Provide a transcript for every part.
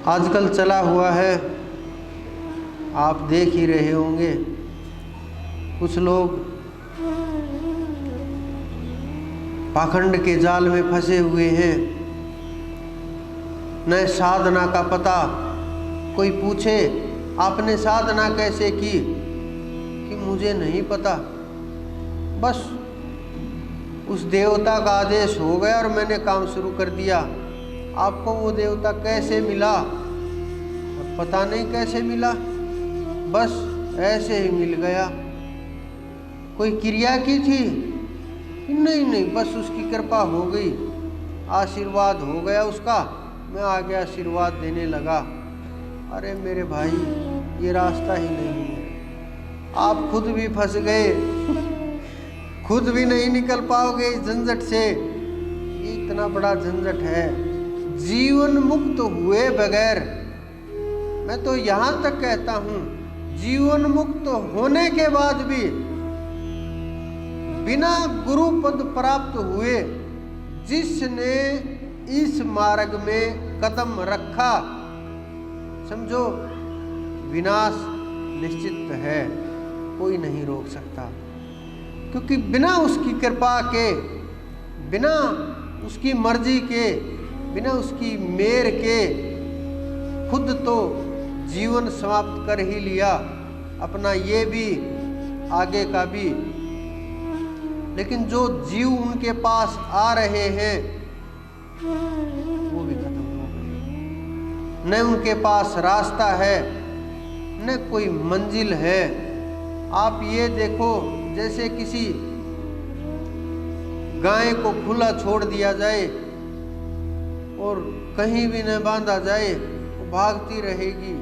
आजकल चला हुआ है, आप देख ही रहे होंगे, कुछ लोग पाखंड के जाल में फंसे हुए हैं। न साधना का पता, कोई पूछे आपने साधना कैसे की, कि मुझे नहीं पता, बस उस देवता का आदेश हो गया और मैंने काम शुरू कर दिया। आपको वो देवता कैसे मिला और पता नहीं कैसे मिला, बस ऐसे ही मिल गया। कोई क्रिया की थी? नहीं, बस उसकी कृपा हो गई, आशीर्वाद हो गया उसका, मैं आगे आशीर्वाद देने लगा। अरे मेरे भाई, ये रास्ता ही नहीं है। आप खुद भी फंस गए, खुद भी नहीं निकल पाओगे इस झंझट से। ये इतना बड़ा झंझट है, जीवन मुक्त हुए बगैर, मैं तो यहाँ तक कहता हूँ, जीवन मुक्त होने के बाद भी बिना गुरु पद प्राप्त हुए जिसने इस मार्ग में कदम रखा, समझो विनाश निश्चित है, कोई नहीं रोक सकता। क्योंकि बिना उसकी कृपा के, बिना उसकी मर्जी के, बिना उसकी मेर के खुद तो जीवन समाप्त कर ही लिया, अपना ये भी आगे का भी। लेकिन जो जीव उनके पास आ रहे हैं वो भी खत्म हो गए। न उनके पास रास्ता है, न कोई मंजिल है। आप ये देखो, जैसे किसी गाय को खुला छोड़ दिया जाए और कहीं भी न बांधा जाए, वो भागती रहेगी।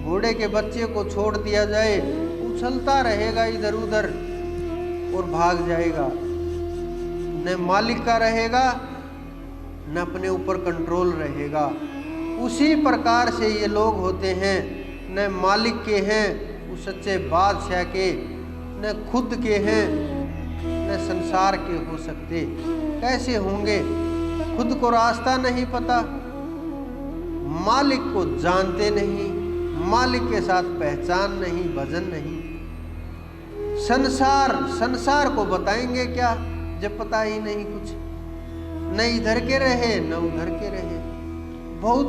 घोड़े के बच्चे को छोड़ दिया जाए, उछलता रहेगा इधर उधर और भाग जाएगा। न मालिक का रहेगा, न अपने ऊपर कंट्रोल रहेगा। उसी प्रकार से ये लोग होते हैं, न मालिक के हैं उस सच्चे बादशाह के, न खुद के हैं, न संसार के हो सकते। कैसे होंगे? खुद को रास्ता नहीं पता, मालिक को जानते नहीं, मालिक के साथ पहचान नहीं, भजन नहीं। संसार को बताएंगे क्या जब पता ही नहीं कुछ? न इधर के रहे न उधर के रहे। बहुत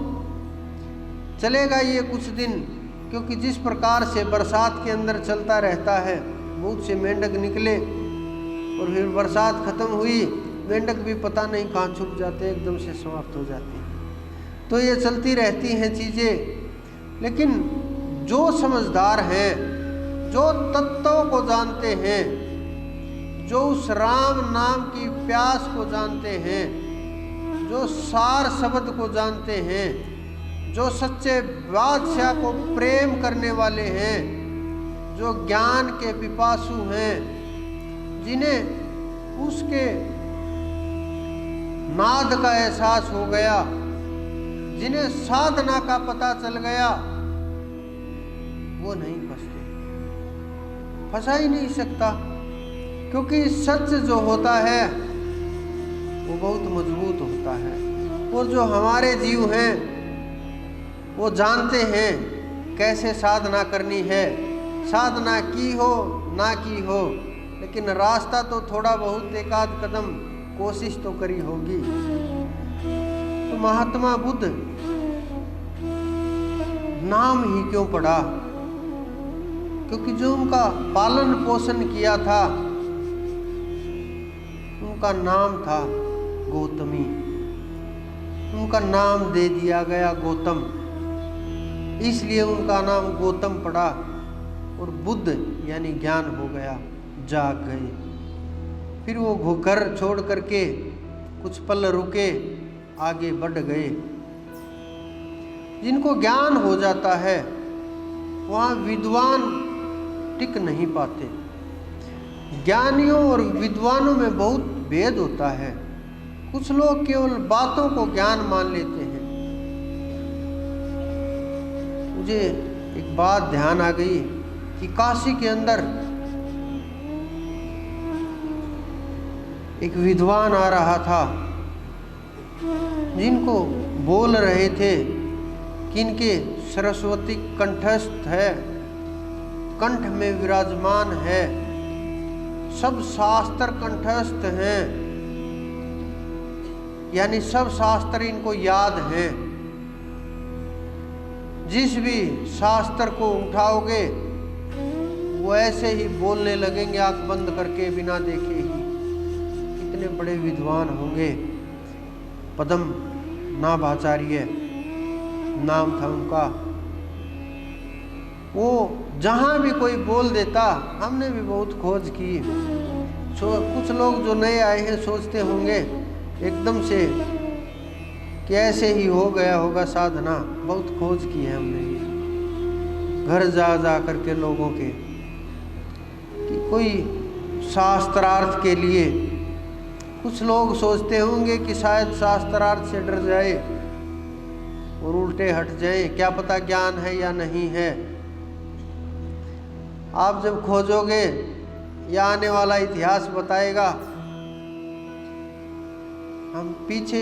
चलेगा ये कुछ दिन, क्योंकि जिस प्रकार से बरसात के अंदर चलता रहता है, बहुत से मेंढक निकले और फिर बरसात खत्म हुई, मेंढक भी पता नहीं कहाँ छुप जाते, एकदम से समाप्त हो जाते हैं। तो ये चलती रहती हैं चीज़ें। लेकिन जो समझदार हैं, जो तत्वों को जानते हैं, जो उस राम नाम की प्यास को जानते हैं, जो सार शब्द को जानते हैं, जो सच्चे बादशाह को प्रेम करने वाले हैं, जो ज्ञान के पिपासु हैं, जिन्हें उसके नाद का एहसास हो गया, जिन्हें साधना का पता चल गया, वो नहीं फंसते। फंसा ही नहीं सकता, क्योंकि सच जो होता है वो बहुत मजबूत होता है। और जो हमारे जीव हैं वो जानते हैं कैसे साधना करनी है, साधना की हो ना की हो, लेकिन रास्ता तो थोड़ा बहुत एक आध कदम कोशिश तो करी होगी। तो महात्मा बुद्ध नाम ही क्यों पड़ा? क्योंकि जो उनका पालन पोषण किया था, उनका नाम था गौतमी, उनका नाम दे दिया गया गौतम, इसलिए उनका नाम गौतम पड़ा। और बुद्ध यानी ज्ञान हो गया, जाग गए। फिर वो घर छोड़ करके कुछ पल रुके, आगे बढ़ गए। जिनको ज्ञान हो जाता है वहाँ विद्वान टिक नहीं पाते। ज्ञानियों और विद्वानों में बहुत भेद होता है। कुछ लोग केवल बातों को ज्ञान मान लेते हैं। मुझे एक बात ध्यान आ गई कि काशी के अंदर एक विद्वान आ रहा था, जिनको बोल रहे थे किनके सरस्वती कंठस्थ है, कंठ में विराजमान है, सब शास्त्र कंठस्थ हैं, यानी सब शास्त्र इनको याद हैं। जिस भी शास्त्र को उठाओगे वो ऐसे ही बोलने लगेंगे आंख बंद करके, बिना देखे ही। कितने बड़े विद्वान होंगे। पदम नाभाचार्य नाम था उनका। वो जहाँ भी कोई बोल देता, हमने भी बहुत खोज की। कुछ लोग जो नए आए हैं सोचते होंगे एकदम से कि ऐसे ही हो गया होगा साधना। बहुत खोज की है हमने ये, घर जा जा करके लोगों के, कि कोई शास्त्रार्थ के लिए। कुछ लोग सोचते होंगे कि शायद शास्त्रार्थ से डर जाए और उल्टे हट जाए, क्या पता ज्ञान है या नहीं है। आप जब खोजोगे, या आने वाला इतिहास बताएगा, हम पीछे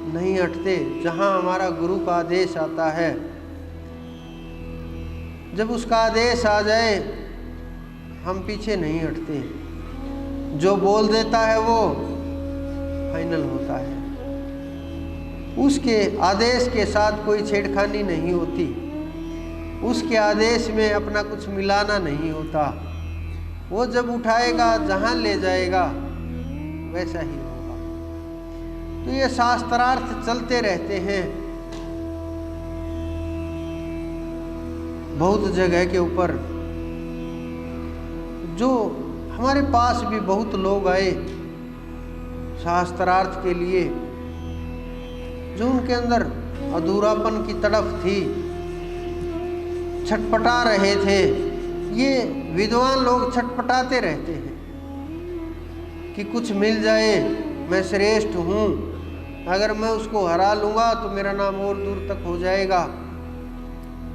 नहीं हटते। जहाँ हमारा गुरु का आदेश आता है, जब उसका आदेश आ जाए हम पीछे नहीं हटते। जो बोल देता है वो फाइनल होता है। उसके आदेश के साथ कोई छेड़खानी नहीं होती, उसके आदेश में अपना कुछ मिलाना नहीं होता। वो जब उठाएगा, जहाँ ले जाएगा वैसा ही होगा। तो ये शास्त्रार्थ चलते रहते हैं बहुत जगह के ऊपर। जो हमारे पास भी बहुत लोग आए शास्त्रार्थ के लिए, जो उनके अंदर अधूरापन की तड़फ थी, छटपटा रहे थे। ये विद्वान लोग छटपटाते रहते हैं कि कुछ मिल जाए, मैं श्रेष्ठ हूँ, अगर मैं उसको हरा लूँगा तो मेरा नाम और दूर तक हो जाएगा।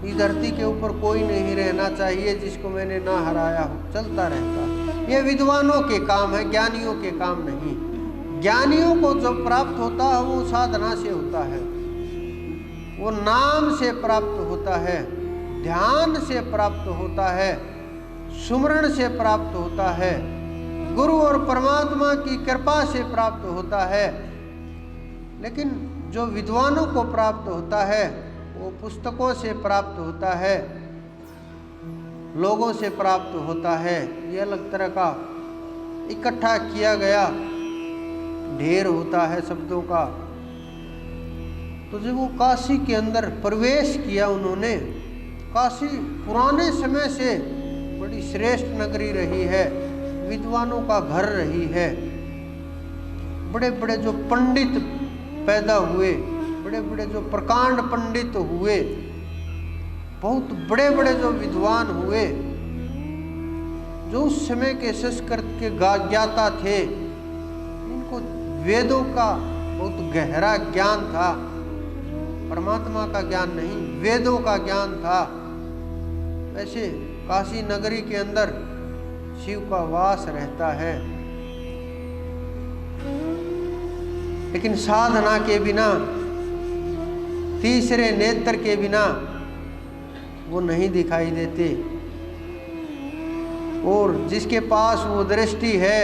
इस धरती के ऊपर कोई नहीं रहना चाहिए जिसको मैंने ना हराया हो। चलता रहता। ये विद्वानों के काम है, ज्ञानियों के काम नहीं। ज्ञानियों को जो प्राप्त होता है वो साधना से होता है, वो नाम से प्राप्त होता है, ध्यान से प्राप्त होता है, सुमरण से प्राप्त होता है, गुरु और परमात्मा की कृपा से प्राप्त होता है। लेकिन जो विद्वानों को प्राप्त होता है वो पुस्तकों से प्राप्त होता है, लोगों से प्राप्त होता है। ये अलग तरह का इकट्ठा किया गया ढेर होता है शब्दों का। तो जब वो काशी के अंदर प्रवेश किया उन्होंने, काशी पुराने समय से बड़ी श्रेष्ठ नगरी रही है, विद्वानों का घर रही है। बड़े बड़े जो पंडित पैदा हुए, बड़े बड़े जो प्रकांड पंडित हुए, बहुत बड़े बड़े जो विद्वान हुए, जो उस समय के संस्कृत के ज्ञाता थे, इनको वेदों का बहुत गहरा ज्ञान था। परमात्मा का ज्ञान नहीं, वेदों का ज्ञान था। वैसे काशी नगरी के अंदर शिव का वास रहता है, लेकिन साधना के बिना, तीसरे नेत्र के बिना वो नहीं दिखाई देते। और जिसके पास वो दृष्टि है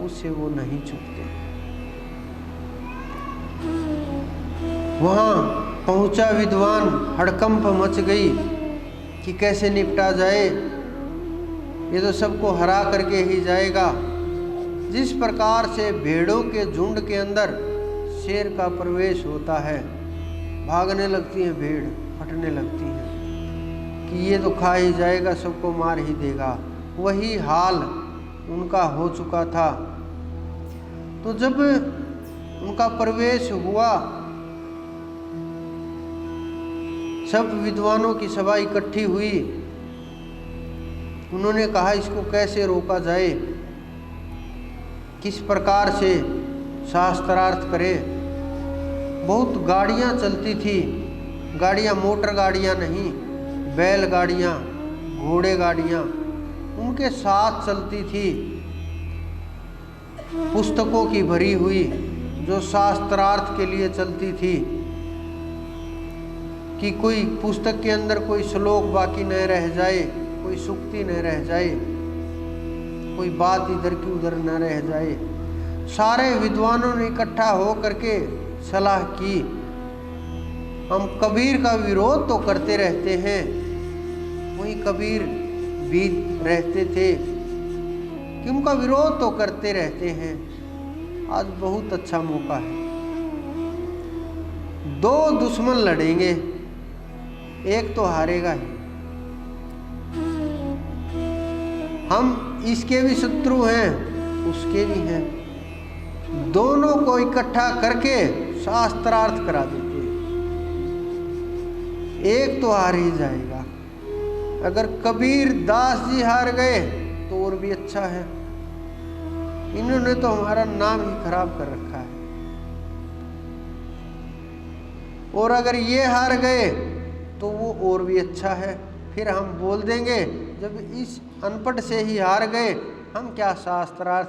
उससे वो नहीं छूटते। वहाँ पहुँचा विद्वान, हड़कंप मच गई कि कैसे निपटा जाए, ये तो सबको हरा करके ही जाएगा। जिस प्रकार से भेड़ों के झुंड के अंदर शेर का प्रवेश होता है, भागने लगती हैं भेड़, फटने लगती हैं कि ये तो खा ही जाएगा, सबको मार ही देगा। वही हाल उनका हो चुका था। तो जब उनका प्रवेश हुआ, सब विद्वानों की सभा इकट्ठी हुई। उन्होंने कहा इसको कैसे रोका जाए, किस प्रकार से शास्त्रार्थ करें। बहुत गाड़ियाँ चलती थी, गाड़ियाँ मोटर गाड़ियाँ नहीं, बैल गाड़ियाँ, घोड़े गाड़ियाँ उनके साथ चलती थी, पुस्तकों की भरी हुई, जो शास्त्रार्थ के लिए चलती थी। कि कोई पुस्तक के अंदर कोई श्लोक बाकी न रह जाए, कोई सूक्ति न रह जाए, कोई बात इधर की उधर न रह जाए। सारे विद्वानों ने इकट्ठा हो करके सलाह की, हम कबीर का विरोध तो करते रहते हैं, वही कबीर भी रहते थे कि उनका विरोध तो करते रहते हैं। आज बहुत अच्छा मौका है, दो दुश्मन लड़ेंगे, एक तो हारेगा ही। हम इसके भी शत्रु हैं, उसके भी हैं, दोनों को इकट्ठा करके शास्त्रार्थ करा देते, एक तो हार ही जाएगा। अगर कबीर दास जी हार गए तो और भी अच्छा है, इन्होंने तो हमारा नाम ही खराब कर रखा है। और अगर ये हार गए तो वो और भी अच्छा है, फिर हम बोल देंगे जब इस अनपढ़ से ही हार गए, हम क्या शास्त्रार्थ